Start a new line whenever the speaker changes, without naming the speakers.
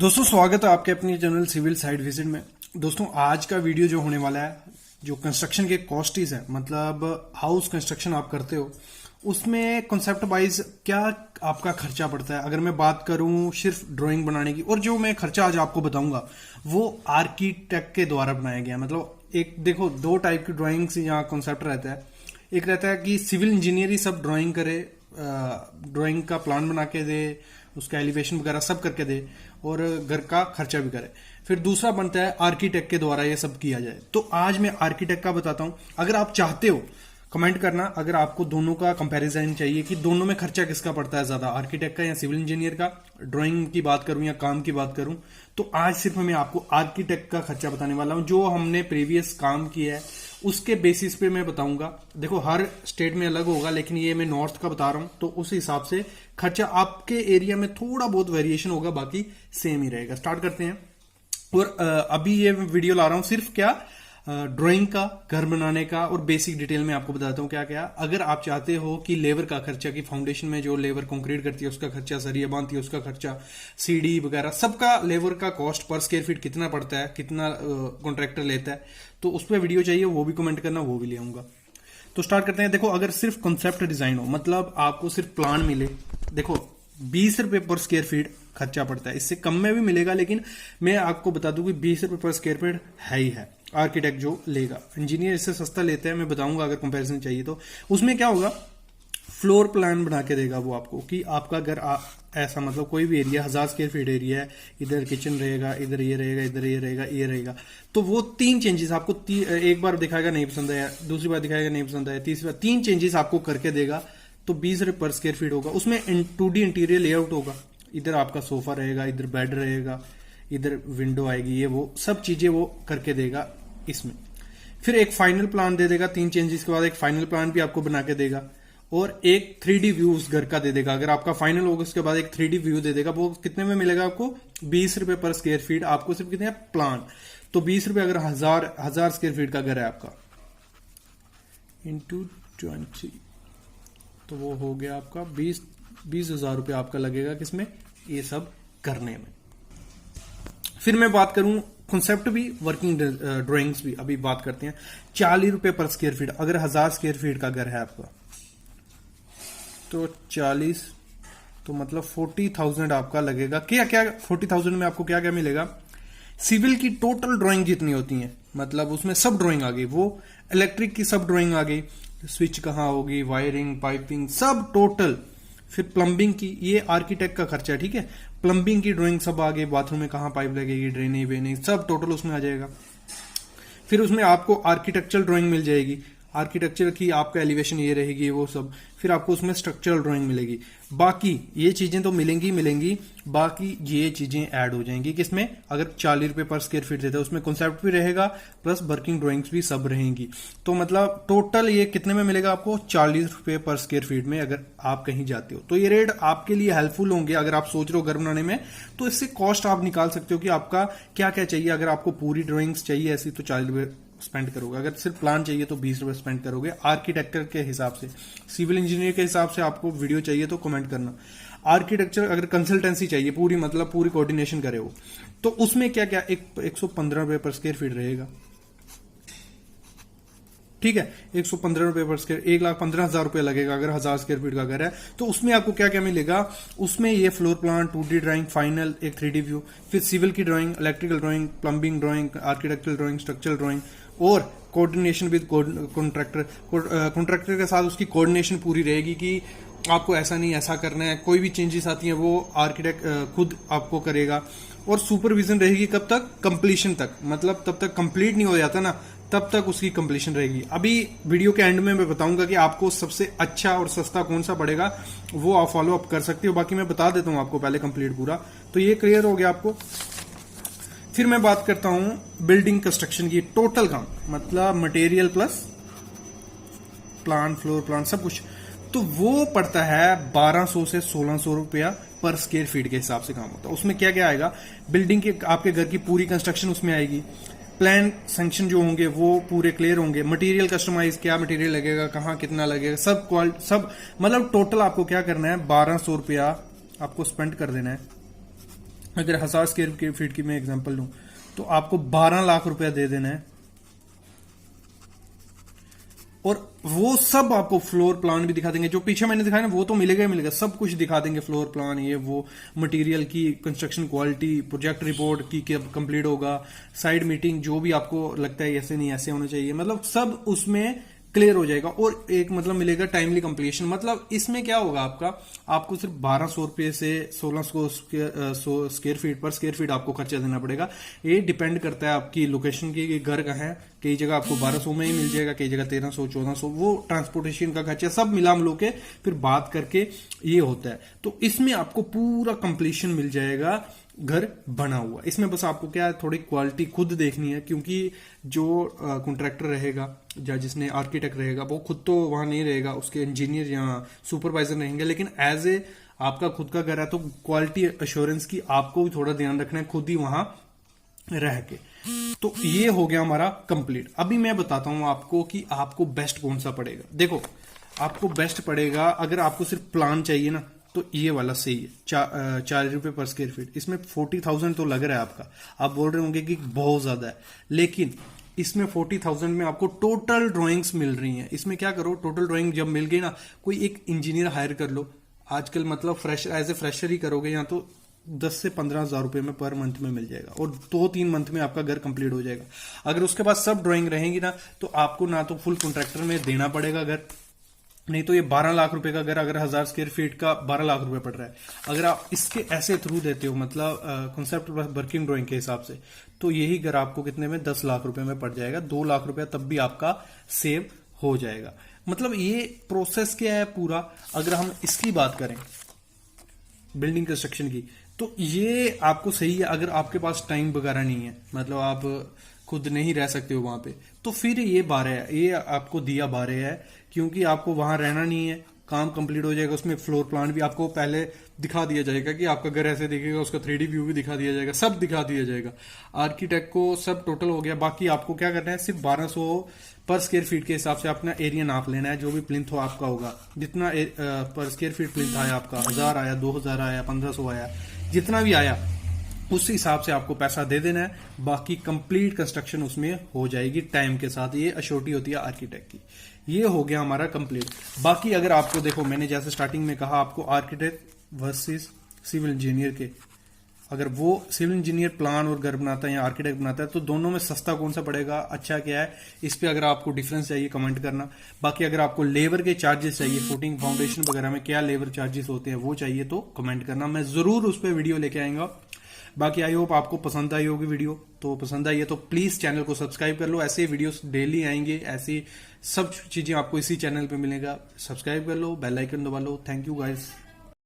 दोस्तों स्वागत है आपके अपनी चैनल सिविल साइट विजिट में। दोस्तों आज का वीडियो जो होने वाला है, जो कंस्ट्रक्शन के कॉस्टिस है, मतलब हाउस कंस्ट्रक्शन आप करते हो उसमें कॉन्सेप्ट वाइज क्या आपका खर्चा पड़ता है। अगर मैं बात करूं सिर्फ ड्राइंग बनाने की, और जो मैं खर्चा आज आपको बताऊंगा वो आर्किटेक्ट के द्वारा बनाया गया। मतलब एक देखो, दो टाइप की ड्राइंग्स यहाँ कॉन्सेप्ट रहता है। एक रहता है कि सिविल इंजीनियर ही सब ड्राइंग करे, ड्राइंग का प्लान बना के दे, उसका एलिवेशन वगैरह सब करके दे और घर का खर्चा भी करे। फिर दूसरा बनता है आर्किटेक्ट के द्वारा ये सब किया जाए। तो आज मैं आर्किटेक्ट का बताता हूं। अगर आप चाहते हो कमेंट करना, अगर आपको दोनों का कंपैरिजन चाहिए कि दोनों में खर्चा किसका पड़ता है ज्यादा, आर्किटेक्ट का या सिविल इंजीनियर का, ड्राइंग की बात करूं या काम की बात करूं, तो आज सिर्फ मैं आपको आर्किटेक्ट का खर्चा बताने वाला हूं। जो हमने प्रीवियस काम किया है उसके बेसिस पे मैं बताऊंगा। देखो हर स्टेट में अलग होगा, लेकिन ये मैं नॉर्थ का बता रहा हूं तो उस हिसाब से खर्चा आपके एरिया में थोड़ा बहुत वेरिएशन होगा, बाकी सेम ही रहेगा। स्टार्ट करते हैं। और अभी ये वीडियो ला रहा हूं सिर्फ क्या ड्राइंग का, घर बनाने का, और बेसिक डिटेल में आपको बताता हूं क्या क्या। अगर आप चाहते हो कि लेबर का खर्चा, की फाउंडेशन में जो लेबर कंक्रीट करती है उसका खर्चा, सरिया बांधती है उसका खर्चा, सीडी वगैरह सबका लेबर का कॉस्ट पर स्क्वायर फीट कितना पड़ता है, कितना कॉन्ट्रैक्टर लेता है, तो उस पर वीडियो चाहिए वो भी कमेंट करना, वो भी ले आऊंगा। तो स्टार्ट करते हैं। देखो अगर सिर्फ कॉन्सेप्ट डिजाइन हो, मतलब आपको सिर्फ प्लान मिले, देखो 20 रुपए पर स्क्वायर फीट खर्चा पड़ता है। इससे कम में भी मिलेगा, लेकिन मैं आपको बता दूं कि 20 रुपए पर स्क्वायर फीट है ही है। आर्किटेक्ट जो लेगा, इंजीनियर इससे सस्ता लेते हैं, मैं बताऊंगा अगर कंपैरिजन चाहिए तो। उसमें क्या होगा, फ्लोर प्लान बना के देगा वो आपको कि आपका घर ऐसा, मतलब कोई भी एरिया 1000 स्क्वायर फीट एरिया है, इधर किचन रहेगा, इधर ये रहेगा, इधर ये रहेगा, ये रहेगा। तो वो तीन चेंजेस आपको एक बार दिखाएगा नहीं पसंद आया, दूसरी बार दिखाएगा नहीं पसंद आया, तीसरी बार, तीन चेंजेस आपको करके देगा। तो 20 रुपए पर स्क्वायर फीट होगा। उसमें 2D इंटीरियर लेआउट होगा, इधर आपका सोफा रहेगा, इधर बेड रहेगा, इधर विंडो आएगी, ये वो सब चीजें वो करके देगा इसमें। फिर एक फाइनल प्लान दे देगा, 3 चेंजेस के बाद एक फाइनल प्लान भी आपको बना के देगा, और एक 3D व्यू उस घर का दे देगा। अगर आपका फाइनल होगा उसके बाद एक 3D व्यू दे देगा। वो कितने में मिलेगा आपको? 20 रुपए पर स्क्वायर फीट। आपको सिर्फ कितने प्लान, तो 20 रुपए अगर हजार स्क्वायर फीट का घर है आपका, इंटू 20, तो वो हो गया आपका 20,000 रुपये आपका लगेगा किसमें, ये सब करने में। फिर मैं बात करूं कॉन्सेप्ट भी, वर्किंग ड्राइंग्स भी अभी बात करते हैं। 40 रुपए पर स्क्वायर फीट, अगर 1000 स्क्वायर फीट का घर है आपका, तो 40, तो मतलब 40,000 आपका लगेगा। क्या क्या 40,000 में आपको क्या क्या मिलेगा? सिविल की टोटल ड्राइंग जितनी होती है, मतलब उसमें सब ड्राइंग आ गई, वो इलेक्ट्रिक की सब ड्राइंग आ गई, स्विच कहाँ होगी, वायरिंग, पाइपिंग, सब टोटल। फिर प्लम्बिंग की, ये आर्किटेक्ट का खर्चा है, ठीक है। प्लम्बिंग की ड्राइंग सब आ गई, बाथरूम में कहाँ पाइप लगेगी, ड्रेनेज वेनेज, सब टोटल उसमें आ जाएगा। फिर उसमें आपको आर्किटेक्चरल ड्राइंग मिल जाएगी, आर्किटेक्चर की आपका एलिवेशन ये रहेगी, वो सब। फिर आपको उसमें स्ट्रक्चरल ड्राइंग मिलेगी। बाकी ये चीजें तो मिलेंगी, बाकी ये चीजें ऐड हो जाएंगी किसमें, अगर 40 रुपए पर स्क्वायर फीट देते हैं उसमें कॉन्सेप्ट भी रहेगा प्लस वर्किंग ड्राइंग्स भी सब रहेंगी। तो मतलब टोटल ये कितने में मिलेगा आपको? 40 रुपए पर स्क्वायर फीट में अगर आप कहीं जाते हो। तो ये रेट आपके लिए हेल्पफुल होंगे अगर आप सोच रहे हो घर बनाने में, तो इससे कॉस्ट आप निकाल सकते हो कि आपका क्या क्या चाहिए। अगर आपको पूरी ड्राइंग्स चाहिए ऐसी, तो 40 रुपए स्पेंड करोगे। अगर सिर्फ प्लान चाहिए तो 20 रुपए स्पेंड करोगे। आर्किटेक्चर के हिसाब से, सिविल इंजीनियर के हिसाब से आपको वीडियो चाहिए तो कमेंट करना। आर्किटेक्चर अगर कंसल्टेंसी चाहिए पूरी, मतलब पूरी कोऑर्डिनेशन करे वो, तो उसमें क्या क्या 115 रुपए पर स्क्वायर फीट रहेगा, ठीक है। 115 रुपए पर स्क्वायर, 1,15,000 रुपए लगेगा अगर 1000 स्क्वायर फीट का घर है। तो उसमें आपको क्या क्या मिलेगा? उसमें ये floor plan, 2D drawing, final, एक 3D व्यू, फिर सिविल की drawing, electrical drawing, plumbing drawing, architectural drawing, structural drawing, और कोऑर्डिनेशन विद कॉन्ट्रैक्टर। कॉन्ट्रैक्टर के साथ उसकी कोऑर्डिनेशन पूरी रहेगी कि आपको ऐसा नहीं ऐसा करना है। कोई भी चेंजेस आती हैं वो आर्किटेक्ट खुद आपको करेगा। और सुपरविजन रहेगी कब तक? कंप्लीशन तक, मतलब तब तक कंप्लीट नहीं हो जाता ना, तब तक उसकी कंप्लीशन रहेगी। अभी वीडियो के एंड में मैं बताऊंगा कि आपको सबसे अच्छा और सस्ता कौन सा पड़ेगा, वो आप फॉलो अप कर सकते हो। बाकी मैं बता देता हूं आपको पहले कंप्लीट पूरा। तो ये क्लियर हो गया आपको। फिर मैं बात करता हूं बिल्डिंग कंस्ट्रक्शन की, टोटल काम, मतलब material plus plan, floor plan, सब कुछ। तो वो पड़ता है 1200 से 1600 रुपया पर स्क्वायर फीट के हिसाब से काम होता है। उसमें क्या क्या आएगा? बिल्डिंग के, आपके घर की पूरी कंस्ट्रक्शन उसमें आएगी, प्लान सैंक्शन जो होंगे वो पूरे क्लियर होंगे, मटेरियल कस्टमाइज, क्या मटेरियल लगेगा, कहाँ कितना लगेगा, सब सब, मतलब टोटल आपको क्या करना है, 1200 रुपया आपको स्पेंड कर देना है अगर 1000 स्क्वायर फीट की मैं एग्जांपल लूं तो आपको 12 लाख रुपया दे देना है, और वो सब आपको फ्लोर प्लान भी दिखा देंगे। जो पीछे मैंने दिखाया ना वो तो मिलेगा ही मिलेगा, सब कुछ दिखा देंगे, फ्लोर प्लान, ये वो, मटेरियल की, कंस्ट्रक्शन क्वालिटी, प्रोजेक्ट रिपोर्ट की कब कंप्लीट होगा, साइड मीटिंग, जो भी आपको लगता है ऐसे नहीं ऐसे होना चाहिए, मतलब सब उसमें क्लियर हो जाएगा। और एक मतलब मिलेगा टाइमली कंप्लीशन। मतलब इसमें क्या होगा, आपको सिर्फ 1200 रुपये से 1600 स्क्वायर फीट पर स्क्वायर फीट आपको खर्चा देना पड़ेगा। ये डिपेंड करता है आपकी लोकेशन की, घर कहाँ है। कई जगह आपको 1200 में ही मिल जाएगा, कई जगह 1300 1400, वो ट्रांसपोर्टेशन का खर्चा सब मिला मिलो के फिर बात करके ये होता है। तो इसमें आपको पूरा कंप्लीशन मिल जाएगा घर बना हुआ। इसमें बस आपको क्या है, थोड़ी क्वालिटी खुद देखनी है, क्योंकि जो कॉन्ट्रैक्टर रहेगा या जिसने आर्किटेक्ट रहेगा वो खुद तो वहां नहीं रहेगा, उसके इंजीनियर या सुपरवाइजर रहेंगे, लेकिन एज ए आपका खुद का घर है तो क्वालिटी अश्योरेंस की आपको भी थोड़ा ध्यान रखना है खुद ही वहां रह के। तो ये हो गया हमारा कंप्लीट। अभी मैं बताता हूं आपको कि आपको बेस्ट कौन सा पड़ेगा। देखो, आपको बेस्ट पड़ेगा अगर आपको सिर्फ प्लान चाहिए ना, तो ये वाला सही है, 4 रुपए पर स्क्वायर फीट। इसमें 40,000 तो लग रहा है आपका, आप बोल रहे होंगे कि बहुत ज्यादा है, लेकिन इसमें 40,000 में आपको टोटल ड्राइंग्स मिल रही हैं। इसमें क्या करो, टोटल ड्राइंग जब मिल गई ना, कोई एक इंजीनियर हायर कर लो। आजकल मतलब फ्रेशर, एज ए फ्रेशर ही करोगे यहाँ, तो 10 से 15,000 रुपए में पर मंथ में मिल जाएगा, और 2-3 मंथ में आपका घर कंप्लीट हो जाएगा। अगर उसके पास सब ड्राइंग रहेंगी ना, तो आपको ना तो फुल कॉन्ट्रैक्टर में देना पड़ेगा घर, नहीं तो ये 12 लाख रुपए का घर अगर 1000 स्क्वायर फीट का 12 लाख रुपए पड़ रहा है। अगर आप इसके ऐसे थ्रू देते हो, मतलब कॉन्सेप्ट वर्किंग ड्राइंग के हिसाब से, तो यही घर आपको कितने में, 10 लाख रुपए में पड़ जाएगा। 2 लाख रुपया तब भी आपका सेव हो जाएगा। मतलब ये प्रोसेस क्या है पूरा। अगर हम इसकी बात करें बिल्डिंग कंस्ट्रक्शन की, तो ये आपको सही है अगर आपके पास टाइम वगैरह नहीं है, मतलब आप खुद नहीं रह सकते हो वहां पे, तो फिर ये 12 है, ये आपको दिया 12 है, क्योंकि आपको वहां रहना नहीं है, काम कंप्लीट हो जाएगा। उसमें फ्लोर प्लान भी आपको पहले दिखा दिया जाएगा कि आपका घर ऐसे दिखेगा, उसका 3D व्यू भी दिखा दिया जाएगा, सब दिखा दिया जाएगा। आर्किटेक्ट को सब टोटल हो गया। बाकी आपको क्या करना है, सिर्फ 1200 पर स्क्वायर फीट के हिसाब से अपना एरिया नाप लेना है। जो भी प्लिंथ हो आपका होगा, जितना पर स्क्वायर फीट प्लिंथ आया आपका, 1000 आया, 2000 आया, 1500 आया, जितना भी आया उस हिसाब से आपको पैसा दे देना है। बाकी कंप्लीट कंस्ट्रक्शन उसमें हो जाएगी टाइम के साथ। ये अश्योरिटी होती है आर्किटेक्ट की। ये हो गया हमारा कंप्लीट। बाकी अगर आपको देखो, मैंने जैसे स्टार्टिंग में कहा आपको आर्किटेक्ट वर्सेस सिविल इंजीनियर के, अगर वो सिविल इंजीनियर प्लान और घर बनाता है या आर्किटेक्ट बनाता है, तो दोनों में सस्ता कौन सा पड़ेगा, अच्छा क्या है, इस पे अगर आपको डिफरेंस चाहिए कमेंट करना। बाकी अगर आपको लेबर के चार्जेस चाहिए, फुटिंग फाउंडेशन वगैरह में क्या लेबर चार्जेस होते हैं वो चाहिए, तो कमेंट करना, मैं जरूर उस पर वीडियो लेके आएंगा। बाकी आई होप आपको पसंद आई होगी वीडियो। तो पसंद आई है तो प्लीज चैनल को सब्सक्राइब कर लो, ऐसे वीडियोस डेली आएंगे, ऐसी सब चीजें आपको इसी चैनल पे मिलेगा। सब्सक्राइब कर लो, बेल आइकन दबा लो। Thank you guys.